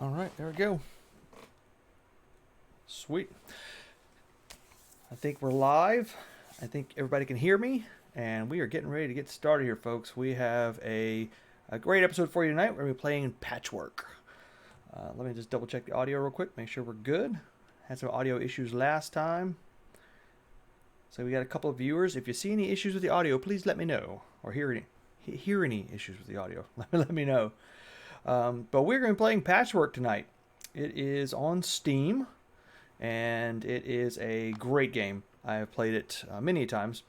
All right, there we go. Sweet. I think we're live. I think everybody can hear me, and we are getting ready to get started here, folks. We have a great episode for you tonight. We're going to be playing Patchwork. Let me just double check the audio real quick, make sure we're good. Had some audio issues last time. So we got a couple of viewers. If you see any issues with the audio, please let me know. Or hear any issues with the audio, let me know. But we're going to be playing Patchwork tonight. It is on Steam, and it is a great game. I have played it many times.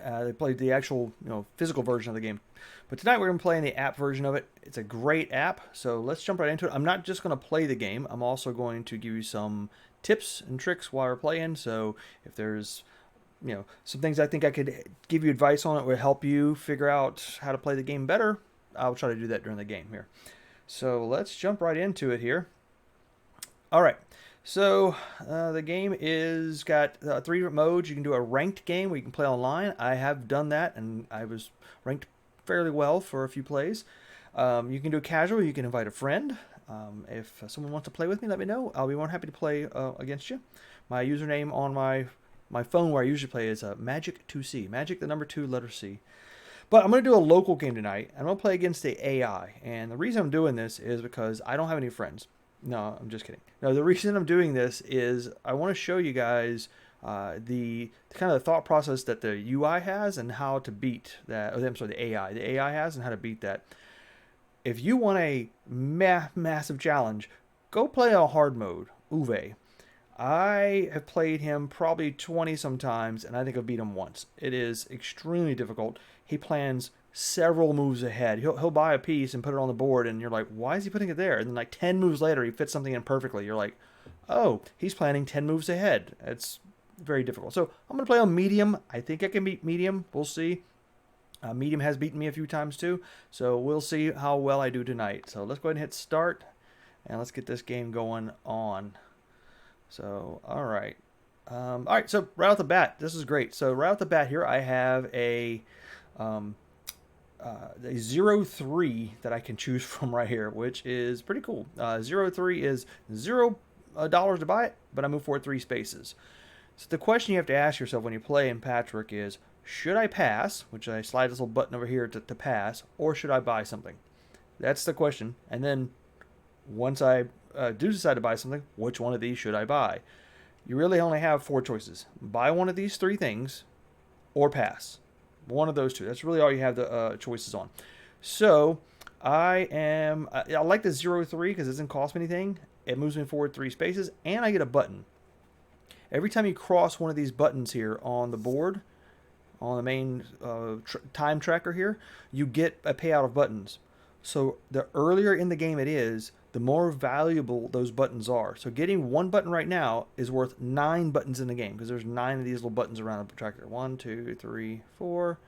I played the actual, physical version of the game, but tonight we're going to play in the app version of it. It's a great app, so let's jump right into it. I'm not just going to play the game. I'm also going to give you some tips and tricks while we're playing. So if there's some things I think I could give you advice on, it would help you figure out how to play the game better, I'll try to do that during the game here. So let's jump right into it here. All right. So the game is got 3 different modes. You can do a ranked game where you can play online. I have done that, and I was ranked fairly well for a few plays. You can do casual. You can invite a friend. If someone wants to play with me, let me know. I'll be more happy to play against you. My username on my phone where I usually play is Magic2C. Magic the number 2 letter C. But I'm going to do a local game tonight. I'm going to play against the AI. And the reason I'm doing this is because I don't have any friends. No, I'm just kidding. No, the reason I'm doing this is I want to show you guys the kind of the thought process that the UI has and how to beat that. Oh, I'm sorry, the AI. The AI has and how to beat that. If you want a massive challenge, go play a hard mode, Uwe. I have played him probably 20 sometimes, and I think I've beat him once. It is extremely difficult. He plans several moves ahead. He'll buy a piece and put it on the board, and you're like, why is he putting it there? And then like 10 moves later, he fits something in perfectly. You're like, oh, he's planning 10 moves ahead. It's very difficult. So I'm going to play on medium. I think I can beat medium. We'll see. Medium has beaten me a few times too, so we'll see how well I do tonight. So let's go ahead and hit start, and let's get this game going on. So, all right. So right off the bat, this is great. So right off the bat here, I have a 0-3 that I can choose from right here, which is pretty cool. 0-3 is $0 to buy it, but I move forward 3 spaces. So the question you have to ask yourself when you play in Patchwork is, should I pass, which I slide this little button over here to pass, or should I buy something? That's the question. And then once I do decide to buy something, which one of these should I buy? You really only have 4 choices. Buy one of these 3 things or pass. One of those 2. That's really all you have the choices on. So I like the 0-3 because it doesn't cost me anything. It moves me forward 3 spaces, and I get a button. Every time you cross one of these buttons here on the board, on the main time tracker here, you get a payout of buttons. So the earlier in the game it is, the more valuable those buttons are. So getting 1 button right now is worth 9 buttons in the game, because there's 9 of these little buttons around the tracker. 1, 2, 3, 4,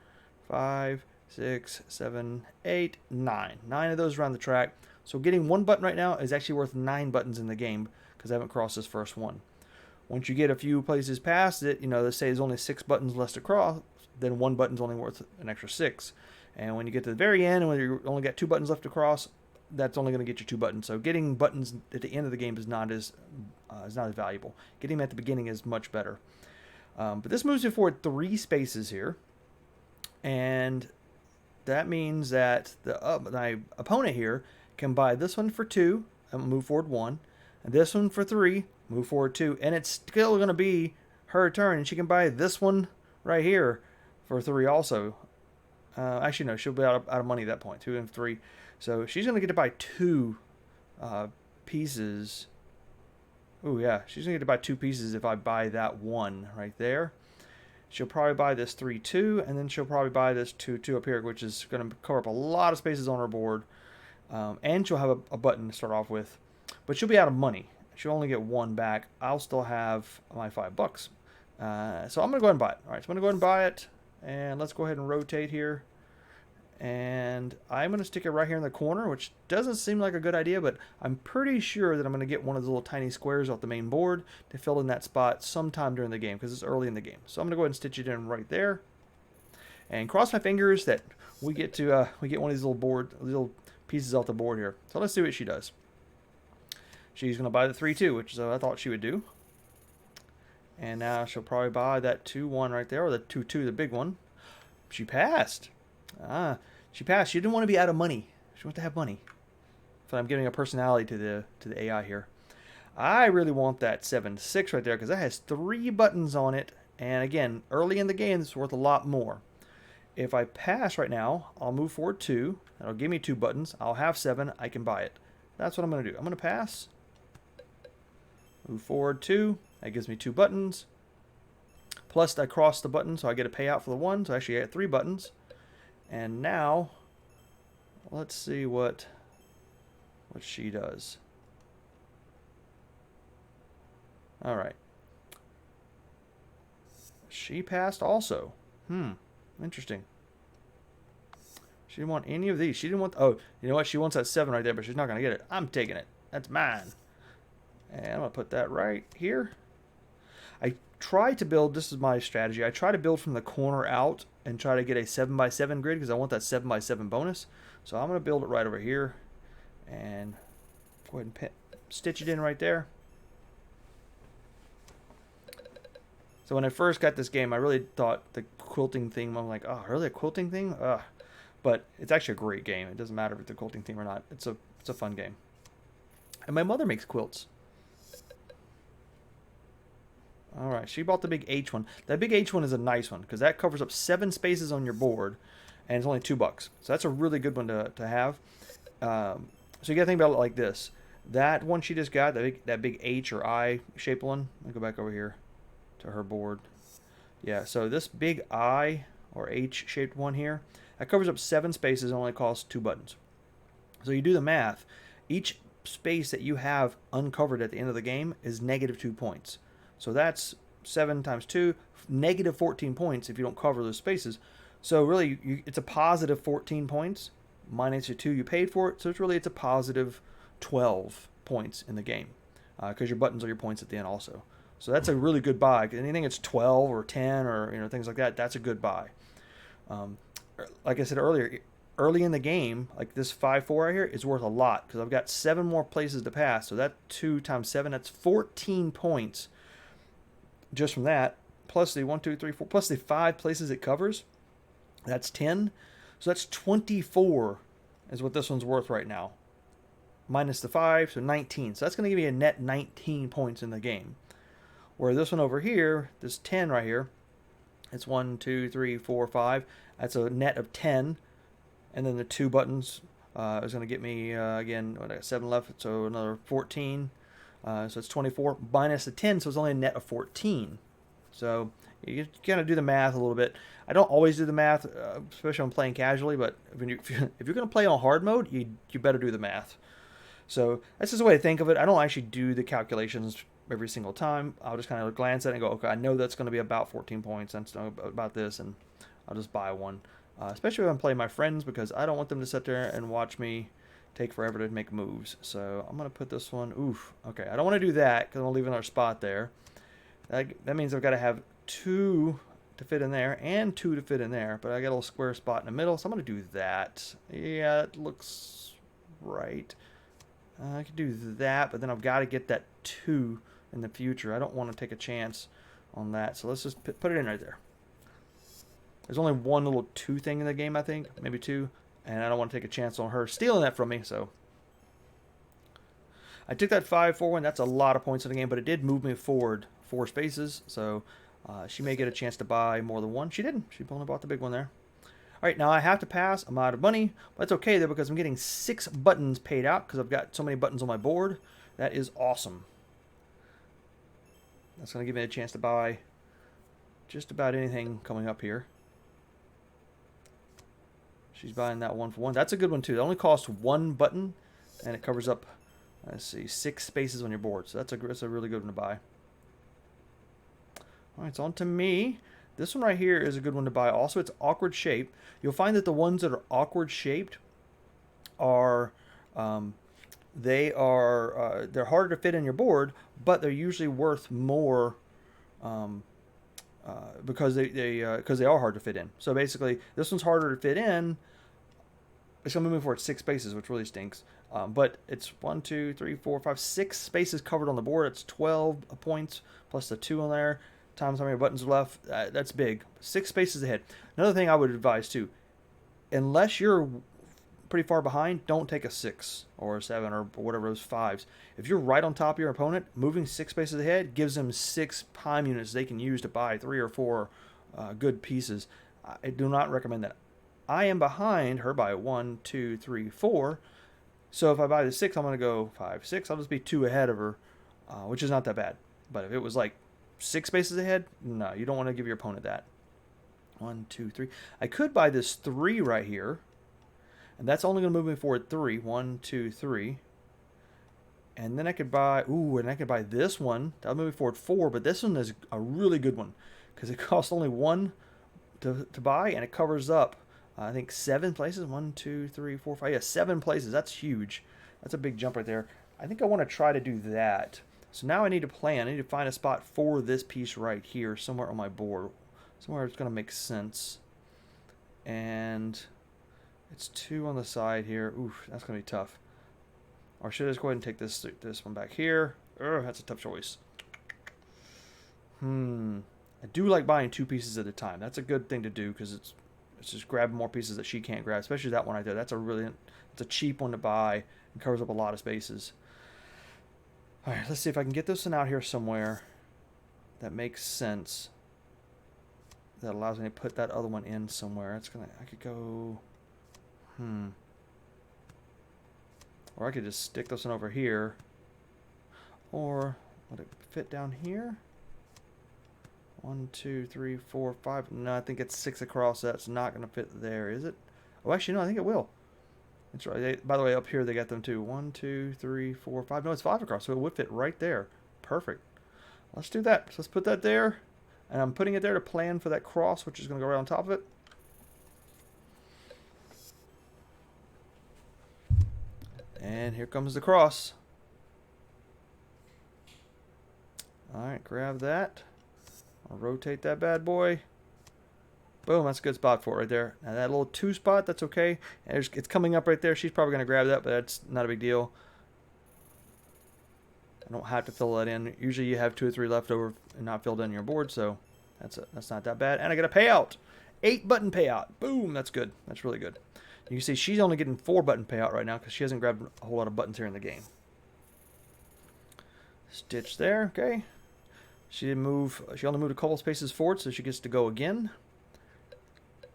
5, 6, 7, 8, 9. 9 of those around the track. So getting 1 button right now is actually worth 9 buttons in the game, because I haven't crossed this first one. Once you get a few places past it, let's say there's only 6 buttons left to cross, then 1 button's only worth an extra 6. And when you get to the very end, and when you only got 2 buttons left to cross, that's only going to get you 2 buttons. So getting buttons at the end of the game is not as valuable. Getting them at the beginning is much better. But this moves you forward 3 spaces here, and that means that my opponent here can buy this one for 2 and move forward 1, and this one for 3, move forward 2, and it's still going to be her turn, and she can buy this one right here for 3 also. Actually, no, she'll be out of money at that point, 2 and 3. So she's going to get to buy 2 pieces. Oh, yeah, she's going to get to buy 2 pieces if I buy that 1 right there. She'll probably buy this 3-2, and then she'll probably buy this 2-2 up here, which is going to cover up a lot of spaces on her board. And she'll have a button to start off with. But she'll be out of money. She'll only get 1 back. I'll still have my $5. So I'm going to go ahead and buy it. All right, so I'm going to go ahead and buy it. And let's go ahead and rotate here. And I'm going to stick it right here in the corner, which doesn't seem like a good idea, but I'm pretty sure that I'm going to get one of the little tiny squares off the main board to fill in that spot sometime during the game, because it's early in the game. So I'm going to go ahead and stitch it in right there. And cross my fingers that we get one of these little pieces off the board here. So let's see what she does. She's going to buy the 3-2, which I thought she would do. And now she'll probably buy that 2-1 right there, or the 2-2, the big one. She passed. She passed. She didn't want to be out of money. She wants to have money. So I'm giving a personality to the AI here. I really want that 7-6 right there because that has 3 buttons on it. And again, early in the game, it's worth a lot more. If I pass right now, I'll move forward 2. That'll give me 2 buttons. I'll have 7. I can buy it. That's what I'm going to do. I'm going to pass. Move forward 2. That gives me 2 buttons. Plus, I cross the button, so I get a payout for the 1. So actually, I get 3 buttons. And now, let's see what she does. All right. She passed also. Interesting. She didn't want any of these. She didn't want... Oh, you know what? She wants that 7 right there, but she's not going to get it. I'm taking it. That's mine. And I'm going to put that right here. I try to build... This is my strategy. I try to build from the corner out and try to get a 7x7 grid because I want that 7x7 bonus. So I'm going to build it right over here. And go ahead and stitch it in right there. So when I first got this game, I really thought the quilting thing, I'm like, oh, really a quilting thing? Ugh. But it's actually a great game. It doesn't matter if it's a quilting thing or not. It's a fun game. And my mother makes quilts. All right, she bought the big H one. That big H one is a nice one because that covers up 7 spaces on your board, and it's only $2. So that's a really good one to have. So you got to think about it like this. That one she just got, that big H or I shaped one. Let me go back over here to her board. Yeah, so this big I or H shaped one here, that covers up 7 spaces and only costs 2 buttons. So you do the math. Each space that you have uncovered at the end of the game is -2 points. So that's 7 times 2, -14 points if you don't cover those spaces. So really, it's a positive 14 points minus your 2 you paid for it. So it's a positive 12 points in the game because your buttons are your points at the end also. So that's a really good buy. Anything that's 12 or 10 or things like that, that's a good buy. Like I said earlier, early in the game, like this 5-4 right here is worth a lot because I've got 7 more places to pass. So that 2 times 7, that's 14 points just from that. Plus the 1, 2, 3, 4, plus the 5 places it covers, that's 10. So that's 24 is what this one's worth right now. Minus the 5, so 19. So that's going to give me a net 19 points in the game. Where this one over here, this 10 right here, it's 1, 2, 3, 4, 5. That's a net of 10. And then the 2 buttons is going to get me, again, I got 7 left, so another 14. So it's 24 minus the 10, so it's only a net of 14. So you kind of do the math a little bit. I don't always do the math, especially when I'm playing casually, but if you're going to play on hard mode, you better do the math. So that's just a way to think of it. I don't actually do the calculations every single time. I'll just kind of glance at it and go, okay, I know that's going to be about 14 points. I know about this, and I'll just buy one. Especially when I'm playing my friends, because I don't want them to sit there and watch me take forever to make moves. So I'm going to put this one. Oof. Okay, I don't want to do that because I'm going to leave another spot there. That means I've got to have 2 to fit in there and 2 to fit in there. But I got a little square spot in the middle, so I'm going to do that. Yeah, it looks right. I could do that, but then I've got to get that 2 in the future. I don't want to take a chance on that. So let's just put it in right there. There's only one little 2 thing in the game, I think. Maybe 2. And I don't want to take a chance on her stealing that from me. So I took that 5-4 one. That's a lot of points in the game, but it did move me forward 4 spaces. So she may get a chance to buy more than one. She didn't. She only bought the big one there. All right, now I have to pass. I'm out of money. But that's okay, though, because I'm getting 6 buttons paid out because I've got so many buttons on my board. That is awesome. That's going to give me a chance to buy just about anything coming up here. She's buying that 1 for 1. That's a good one, too. It only costs 1 button, and it covers up, let's see, 6 spaces on your board. So that's a really good one to buy. All right, it's on to me. This one right here is a good one to buy. Also, it's awkward shape. You'll find that the ones that are awkward shaped are they're harder to fit in your board, but they're usually worth more because they are hard to fit in. So basically, this one's harder to fit in, It's going to move me forward 6 spaces, which really stinks. But it's 1, 2, 3, 4, 5, 6 spaces covered on the board. It's 12 points plus the 2 on there times how many buttons are left. That's big. 6 spaces ahead. Another thing I would advise too, unless you're pretty far behind, don't take a 6 or a 7 or whatever those 5s. If you're right on top of your opponent, moving 6 spaces ahead gives them 6 time units they can use to buy 3 or 4 good pieces. I do not recommend that. I am behind her by 1, 2, 3, 4. So if I buy the 6, I'm going to go 5, 6. I'll just be 2 ahead of her, which is not that bad. But if it was like 6 spaces ahead, no, you don't want to give your opponent that. 1, 2, 3. I could buy this 3 right here, and that's only going to move me forward 3. 1, 2, 3. And then I could buy, and I could buy this one. That'll move me forward 4, but this one is a really good one because it costs only 1 to buy, and it covers up, I think, 7 places. 1, 2, 3, 4, 5. Yeah, 7 places. That's huge. That's a big jump right there. I think I want to try to do that. So now I need to plan. I need to find a spot for this piece right here, somewhere on my board. Somewhere it's going to make sense. And it's 2 on the side here. Oof, that's going to be tough. Or should I just go ahead and take this one back here? That's a tough choice. I do like buying 2 pieces at a time. That's a good thing to do because it's just grabbing more pieces that she can't grab, especially that one right there. It's a cheap one to buy and covers up a lot of spaces. All right, let's see if I can get this one out here somewhere that makes sense. That allows me to put that other one in somewhere. I could go, or I could just stick this one over here. Or would it fit down here? 1, 2, 3, 4, 5. No, I think it's 6 across. That's not going to fit there, is it? Oh, actually, no, I think it will. That's right. By the way, up here they got them too. 1, 2, 3, 4, 5. No, it's 5 across, so it would fit right there. Perfect. Let's do that. So let's put that there. And I'm putting it there to plan for that cross, which is going to go right on top of it. And here comes the cross. All right, grab that. I'll rotate that bad boy. Boom, that's a good spot for it right there. Now that little 2 spot, that's okay. And it's coming up right there. She's probably going to grab that, but that's not a big deal. I don't have to fill that in. Usually you have 2 or 3 left over and not filled in your board, so that's not that bad. And I get a payout. 8 button payout. Boom, that's good. That's really good. You can see she's only getting 4 button payout right now because she hasn't grabbed a whole lot of buttons here in the game. Stitch there, okay. She didn't move. She only moved a couple spaces forward, so she gets to go again.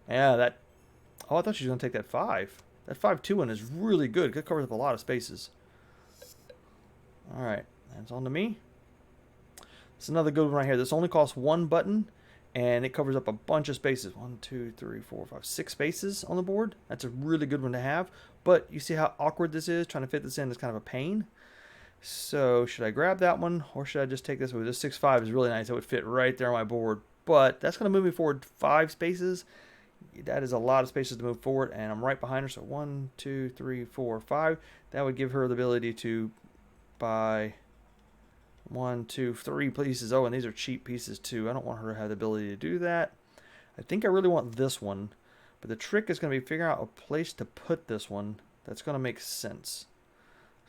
Yeah, that. Oh, I thought she was going to take that 5. That 5-2 one is really good. It covers up a lot of spaces. All right, that's on to me. It's another good one right here. This only costs 1 button, and it covers up a bunch of spaces. 1, 2, 3, 4, 5, 6 spaces on the board. That's a really good one to have. But you see how awkward this is? Trying to fit this in is kind of a pain. So should I grab that one, or should I just take this one? This 6-5 is really nice. It would fit right there on my board. But that's going to move me forward 5 spaces. That is a lot of spaces to move forward, and I'm right behind her. So 1, 2, 3, 4, 5. That would give her the ability to buy 1, 2, 3 pieces. Oh, and these are cheap pieces too. I don't want her to have the ability to do that. I think I really want this one. But the trick is going to be figuring out a place to put this one that's going to make sense.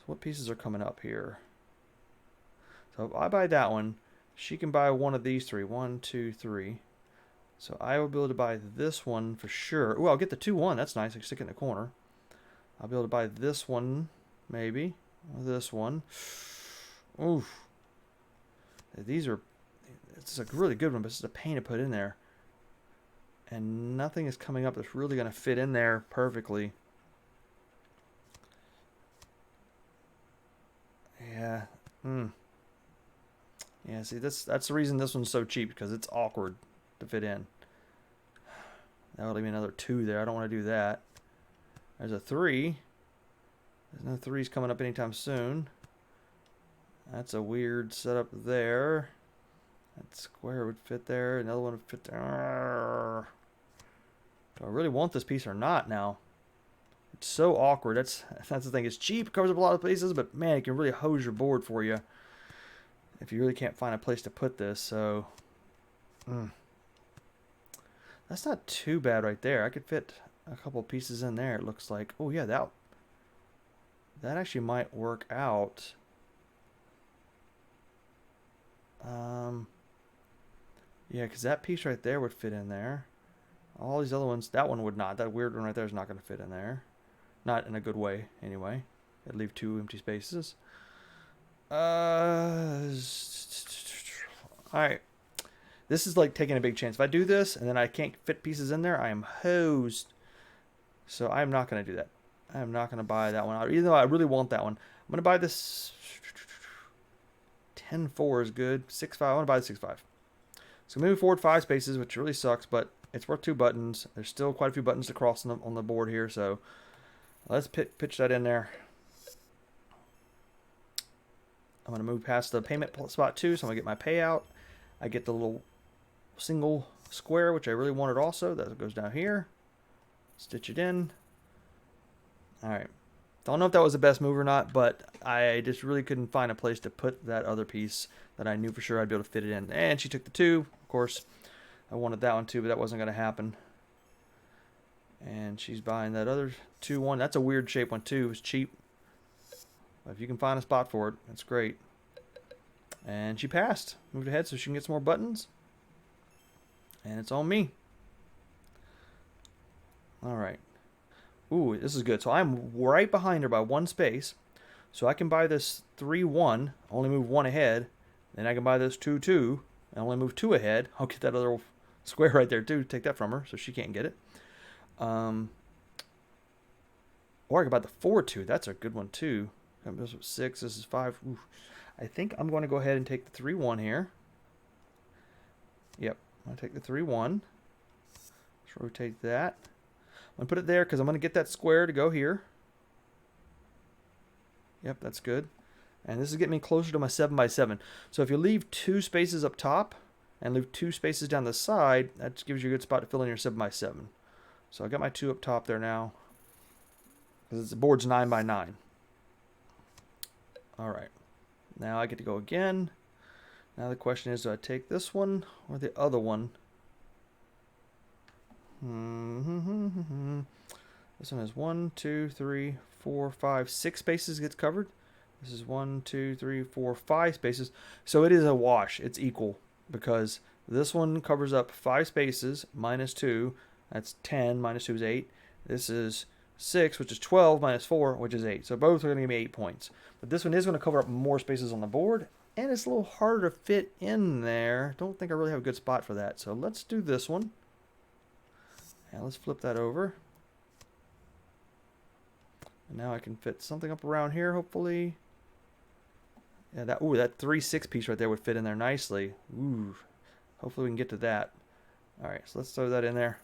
What pieces are coming up here? So if I buy that one, she can buy one of these 3. 1, 2, 3. So I will be able to buy this one for sure. Ooh, I'll get the 2-1. That's nice. I can stick it in the corner. I'll be able to buy this one, maybe. Or this one. Oof. These are... It's a really good one, but it's a pain to put in there. And nothing is coming up that's really going to fit in there perfectly. Yeah. Yeah, see, that's the reason this one's so cheap, because it's awkward to fit in. That would leave me another 2 there. I don't want to do that. There's a 3. There's no 3s coming up anytime soon. That's a weird setup there. That square would fit there. Another one would fit there. Do I really want this piece or not now? It's so awkward. That's the thing. It's cheap, covers up a lot of places, but man, it can really hose your board for you if you really can't find a place to put this. So that's not too bad right there. I could fit a couple pieces in there, it looks like. Oh yeah, that actually might work out. Yeah, because that piece right there would fit in there. All these other ones, that one would not. That weird one right there is not going to fit in there. Not in a good way, anyway. It'd leave 2 empty spaces. Alright. This is like taking a big chance. If I do this and then I can't fit pieces in there, I am hosed. So I'm not going to do that. I'm not going to buy that one, even though I really want that one. I'm going to buy this. 10-4 is good. 6-5. I want to buy the 6-5. So moving forward 5 spaces, which really sucks, but it's worth 2 buttons. There's still quite a few buttons to cross on the board here, so let's pitch that in there. I'm going to move past the payment spot 2, so I'm going to get my payout. I get the little single square, which I really wanted also. That goes down here. Stitch it in. Alright. Don't know if that was the best move or not, but I just really couldn't find a place to put that other piece that I knew for sure I'd be able to fit it in. And she took the 2. Of course, I wanted that one too, but that wasn't going to happen. And she's buying that other 2-1. That's a weird shape one too. It's cheap. But if you can find a spot for it, that's great. And she passed. Moved ahead so she can get some more buttons. And it's on me. Alright. Ooh, this is good. So I'm right behind her by 1 space. So I can buy this 3-1, only move 1 ahead. Then I can buy this 2-2, and only move 2 ahead. I'll get that other square right there too. Take that from her so she can't get it. Or I can buy the 4-2. That's a good one too. This is 6. This is 5. Ooh. I think I'm going to go ahead and take the 3-1 here. Yep. I'm going to take the 3-1. Let's rotate that. I'm going to put it there because I'm going to get that square to go here. Yep, that's good. And this is getting me closer to my 7x7. So if you leave 2 spaces up top and leave 2 spaces down the side, that gives you a good spot to fill in your 7x7. So I got my 2 up top there now. Because the board's 9x9. Alright. Now I get to go again. Now the question is, do I take this one or the other one? This one has 1, 2, 3, 4, 5, 6 spaces gets covered. This is 1, 2, 3, 4, 5 spaces. So it is a wash. It's equal because this one covers up 5 spaces minus 2. That's 10 minus 2 is 8. This is 6, which is 12 minus 4, which is 8. So both are going to give me 8 points. But this one is going to cover up more spaces on the board. And it's a little harder to fit in there. Don't think I really have a good spot for that. So let's do this one. And let's flip that over. And now I can fit something up around here, hopefully. Yeah, that 3-6 piece right there would fit in there nicely. Ooh. Hopefully we can get to that. Alright, so let's throw that in there.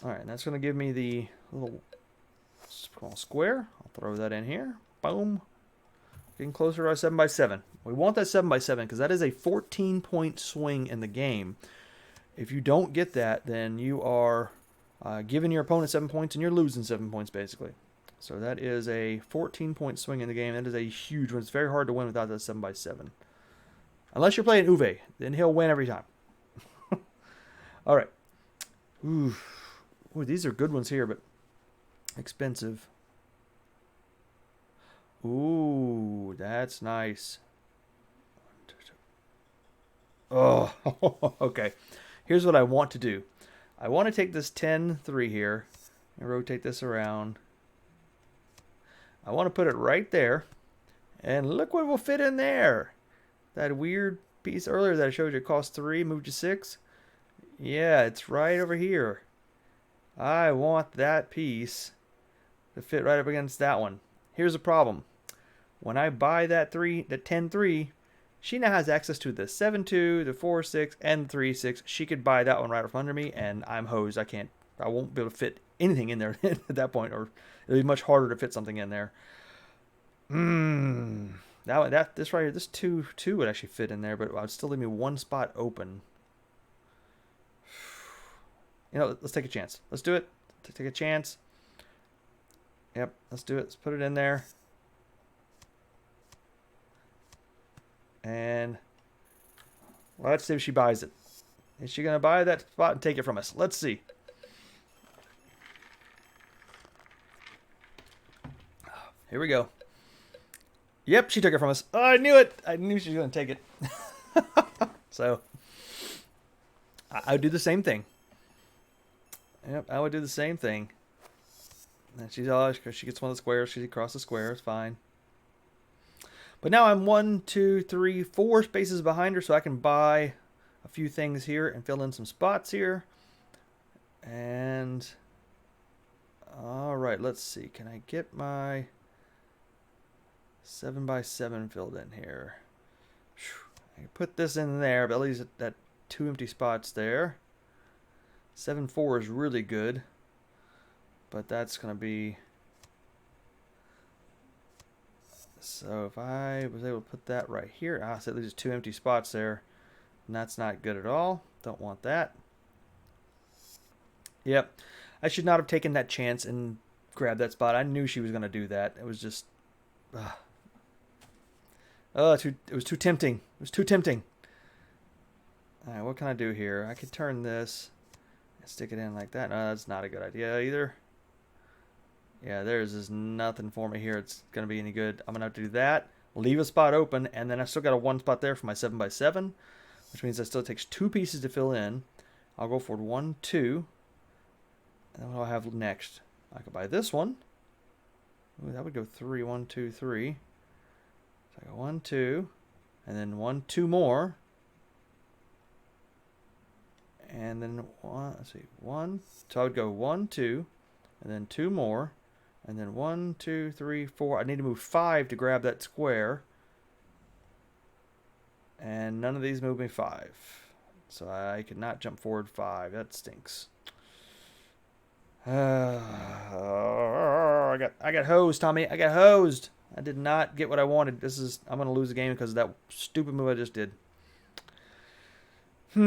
Alright, and that's going to give me the little small square. I'll throw that in here. Boom. Getting closer to our 7x7. We want that 7x7 because that is a 14-point swing in the game. If you don't get that, then you are giving your opponent 7 points and you're losing 7 points basically. So that is a 14-point swing in the game. That is a huge one. It's very hard to win without that 7x7. Unless you're playing Uwe, then he'll win every time. All right. Ooh, these are good ones here, but expensive. Ooh, that's nice. Oh, okay. Here's what I want to do. I want to take this 10-3 here and rotate this around. I want to put it right there. And look what will fit in there. That weird piece earlier that I showed you cost 3, moved to 6. Yeah, it's right over here. I want that piece to fit right up against that one. Here's the problem. When I buy that 10-3, she now has access to the 7-2, the 4-6, and the 3-6. She could buy that one right up under me, and I'm hosed. I won't be able to fit anything in there at that point, or it'll be much harder to fit something in there. This right here, this 2 would actually fit in there, but it would still leave me 1 spot open. You know, let's take a chance. Let's do it. Take a chance. Yep, let's do it. Let's put it in there. And let's see if she buys it. Is she going to buy that spot and take it from us? Let's see. Here we go. Yep, she took it from us. Oh, I knew it. I knew she was going to take it. So, I would do the same thing. Yep, I would do the same thing. And she's all, because she gets one of the squares. She across the square. It's fine. But now I'm 1, 2, 3, 4 spaces behind her, so I can buy a few things here and fill in some spots here. And all right, let's see. Can I get my 7x7 filled in here? I can put this in there, but at least that 2 empty spots there. 7-4 is really good, but that's going to be... So if I was able to put that right here, so at least 2 empty spots there, and that's not good at all. Don't want that. Yep, I should not have taken that chance and grabbed that spot. I knew she was going to do that. It was just... it was too tempting. It was too tempting. All right, what can I do here? I could turn this and stick it in like that. No, that's not a good idea either. Yeah, there's just nothing for me here. It's going to be any good. I'm going to have to do that, leave a spot open, and then I still got a 1 spot there for my 7x7, which means that still takes 2 pieces to fill in. I'll go for 1, 2. And then what do I have next? I could buy this one. Ooh, that would go 3, 1, 2, 3. So I go 1, 2, and then 1, 2 more. And then let's see, 1. So I would go 1, 2, and then 2 more. And then 1, 2, 3, 4. I need to move 5 to grab that square. And none of these move me 5. So I could not jump forward 5. That stinks. I got hosed, Tommy. I got hosed. I did not get what I wanted. I'm gonna lose the game because of that stupid move I just did. There's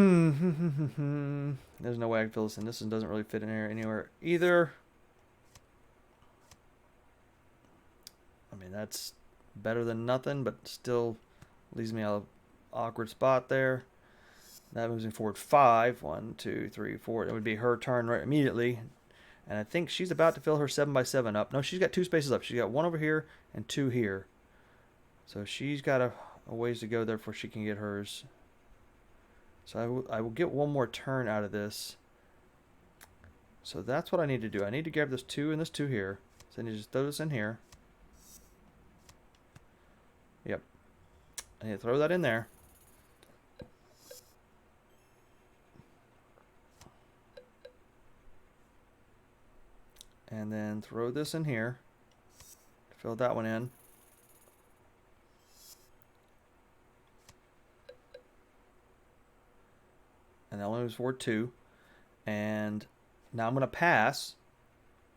no way I can fill this in. This one doesn't really fit in here anywhere either. I mean, that's better than nothing, but still leaves me an awkward spot there. That moves me forward 5. 1, 2, 3, 4. It would be her turn right immediately. And I think she's about to fill her 7x7 up. No, she's got 2 spaces up. She's got 1 over here and 2 here. So she's got a ways to go there before she can get hers. So I will get 1 more turn out of this. So that's what I need to do. I need to grab this 2 and this 2 here. So I need to just throw this in here. Yep. I need to throw that in there. And then throw this in here. Fill that one in. And that only moves forward 2. And now I'm going to pass.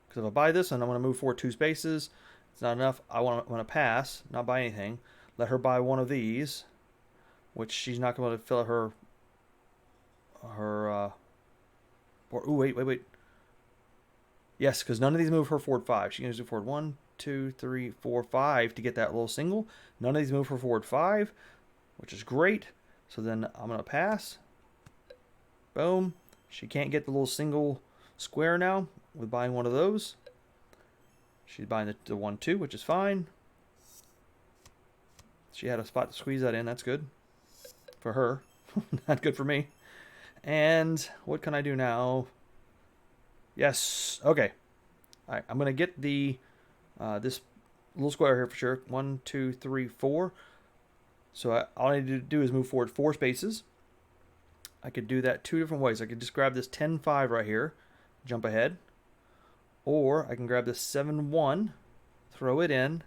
Because if I buy this one, I'm going to move forward 2 spaces. It's not enough. I want to pass, not buy anything. Let her buy 1 of these, which she's not going to fill her. Ooh, wait. Yes, because none of these move her forward 5. She can just do forward 1, 2, 3, 4, 5 to get that little single. None of these move her forward 5, which is great. So then I'm going to pass. Boom. She can't get the little single square now with buying 1 of those. She's buying the 1, 2, which is fine. She had a spot to squeeze that in. That's good for her. Not good for me. And what can I do now? Yes. Okay. All right. I'm going to get the this little square here for sure. 1, 2, 3, 4. So all I need to do is move forward 4 spaces. I could do that 2 different ways. I could just grab this 10-5 right here, jump ahead. Or I can grab this 7-1, throw it in,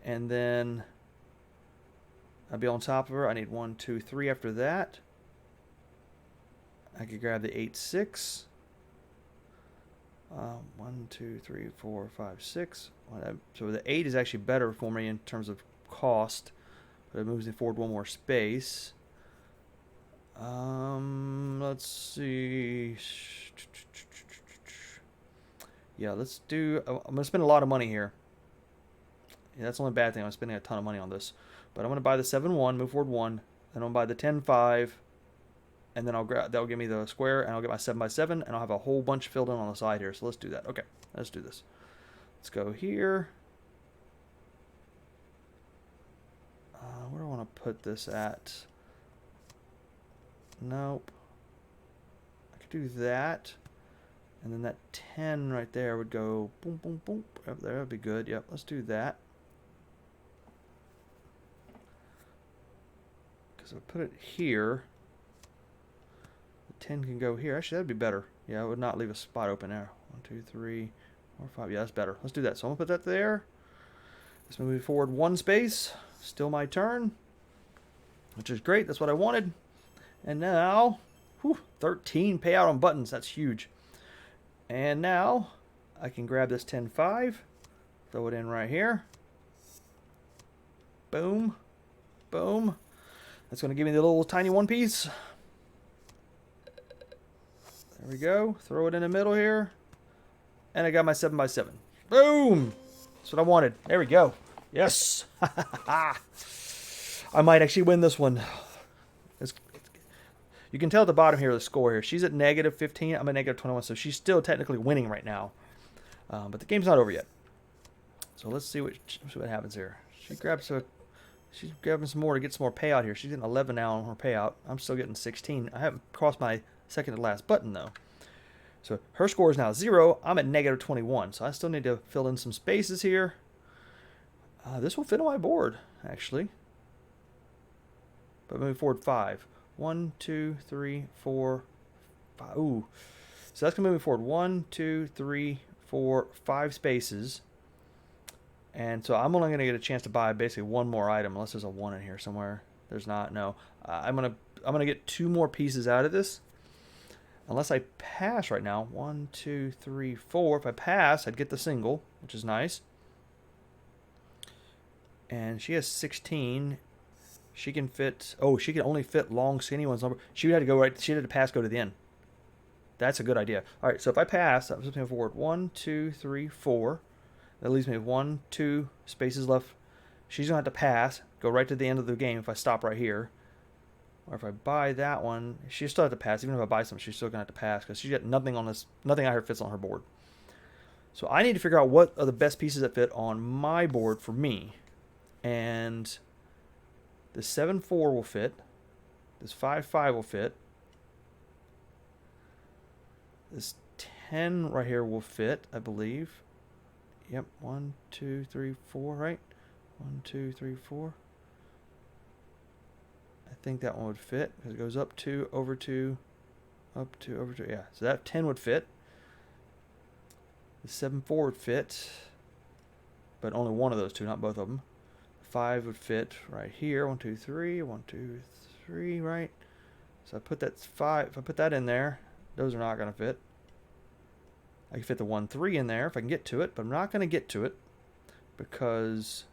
and then I'll be on top of her. I need 1, 2, 3 after that. I could grab the 8-6. 1, 2, 3, 4, 5, 6. So the 8 is actually better for me in terms of cost, but it moves me forward 1 more space. Let's see. Yeah, let's do... I'm going to spend a lot of money here. Yeah, that's the only bad thing. I'm spending a ton of money on this. But I'm going to buy the 7-1, move forward 1. Then I'm going to buy the 10-5. And then that'll give me the square, and I'll get my 7x7, and I'll have a whole bunch filled in on the side here. So let's do that. Okay, let's do this. Let's go here. Where do I want to put this at? Nope. I could do that. And then that 10 right there would go boom, boom, boom. Up there, that'd be good. Yep, let's do that. Because if I put it here, the 10 can go here. Actually, that'd be better. Yeah, I would not leave a spot open there. 1, 2, 3, 4, 5. Yeah, that's better. Let's do that. So I'm going to put that there. Let's move forward one space. Still my turn, which is great. That's what I wanted. And now, 13 payout on buttons. That's huge. And now I can grab this 10-5, throw it in right here. Boom. Boom. That's going to give me the little tiny one piece. There we go. Throw it in the middle here. And I got my 7x7. Boom. That's what I wanted. There we go. Yes. I might actually win this one. You can tell at the bottom here the score here. She's at negative 15. I'm at negative 21. So she's still technically winning right now. But the game's not over yet. So let's see what happens here. She's grabbing some more to get some more payout here. She's getting 11 now on her payout. I'm still getting 16. I haven't crossed my second to last button though. So her score is now 0. I'm at negative 21. So I still need to fill in some spaces here. This will fit on my board, actually. But moving forward 5. 1, 2, 3, 4, 5. Ooh. So that's going to move me forward 1, 2, 3, 4, 5 spaces. And so I'm only going to get a chance to buy basically one more item, unless there's a 1 in here somewhere. There's not. No. I'm gonna get 2 more pieces out of this. Unless I pass right now. 1, 2, 3, 4. If I pass, I'd get the single, which is nice. And she has 16. She can fit. Oh, she can only fit long, skinny ones. She would have to go right. She had to pass, go to the end. That's a good idea. All right. So if I pass, I'm just moving forward. 1, 2, 3, 4. That leaves me with 1, 2 spaces left. She's gonna have to pass. Go right to the end of the game if I stop right here. Or if I buy that one, she still have to pass. Even if I buy some, she's still gonna have to pass because she's got nothing on this. Nothing out here fits on her board. So I need to figure out what are the best pieces that fit on my board for me. And the 7-4 will fit. This 5-5 will fit. This 10 right here will fit, I believe. Yep, 1, 2, 3, 4, right? 1, 2, 3, 4. I think that one would fit because it goes up 2, over 2, up 2, over 2. Yeah, so that 10 would fit. The 7-4 would fit, but only one of those two, not both of them. 5 would fit right here. 1, 2, 3. 1, 2, 3. Right. So I put that 5. If I put that in there, those are not going to fit. I can fit the 1, 3 in there if I can get to it, but I'm not going to get to it because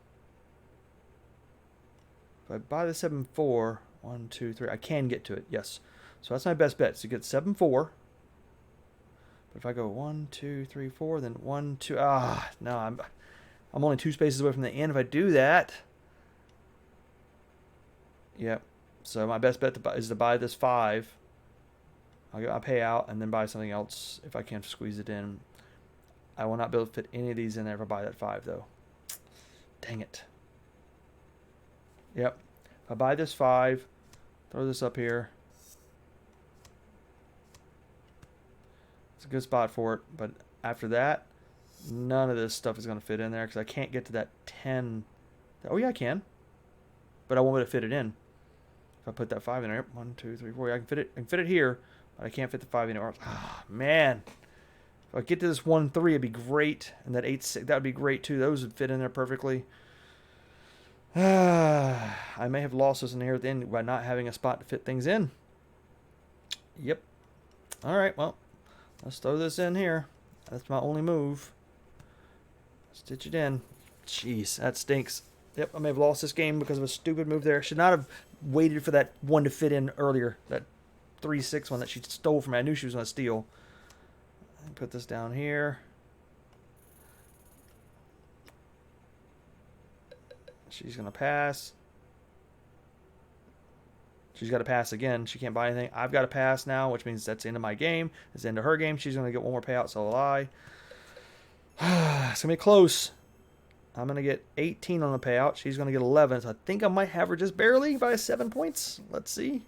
if I buy the 7-4, 1, 2, 3, I can get to it. Yes. So that's my best bet. So you get 7-4. But if I go 1, 2, 3, 4, then 1, 2. No, I'm only 2 spaces away from the end. If I do that, yep. So my best bet is to buy this 5. I'll pay out and then buy something else if I can squeeze it in. I will not be able to fit any of these in there if I buy that 5 though. Dang it. Yep. If I buy this 5, throw this up here. It's a good spot for it, but after that, none of this stuff is going to fit in there because I can't get to that 10. Oh yeah, I can, but I won't be able to fit it in. If I put that 5 in there, 1, 2, 3, 4, yeah, I can fit it. I can fit it here, but I can't fit the 5 in there. Man, if I get to this 1, 3, it'd be great, and that 8, 6, that would be great too. Those would fit in there perfectly. I may have lost this in here at the end by not having a spot to fit things in. Yep. All right, well, let's throw this in here. That's my only move. Stitch it in. Jeez, that stinks. Yep, I may have lost this game because of a stupid move there. Should not have waited for that one to fit in earlier. That 3-6 one that she stole from me. I knew she was going to steal. Put this down here. She's going to pass. She's got to pass again. She can't buy anything. I've got to pass now, which means that's the end of my game. It's the end of her game. She's going to get one more payout, so will I. It's going to be close. I'm going to get 18 on the payout. She's going to get 11. So I think I might have her just barely by 7 points. Let's see.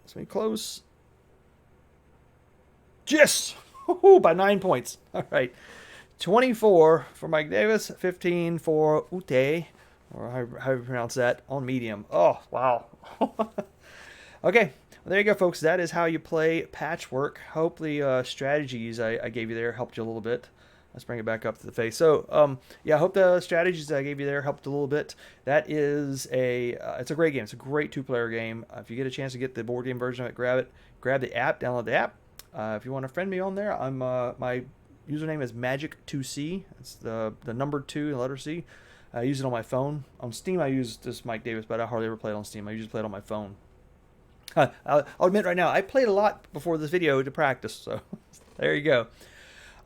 It's going to be close. Yes! By 9 points. All right. 24 for Mike Davis. 15 for Ute. Or how you pronounce that. On medium. Oh, wow. Okay. Well, there you go, folks. That is how you play Patchwork. Hope the strategies I gave you there helped you a little bit. Let's bring it back up to the face. So, yeah, I hope the strategies I gave you there helped a little bit. That is it's a great game. It's a great two-player game. If you get a chance to get the board game version of it, grab it. Grab the app, download the app. If you want to friend me on there, my username is Magic2C. It's the number 2 and letter C. I use it on my phone. On Steam, I use this Mike Davis, but I hardly ever play it on Steam. I usually play it on my phone. I'll admit right now, I played a lot before this video to practice, so there you go.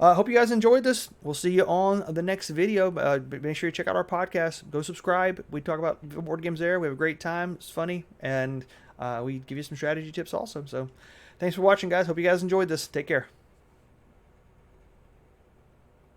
Hope you guys enjoyed this. We'll see you on the next video. Make sure you check out our podcast. Go subscribe. We talk about board games there. We have a great time. It's funny. And we give you some strategy tips also. So thanks for watching, guys. Hope you guys enjoyed this. Take care.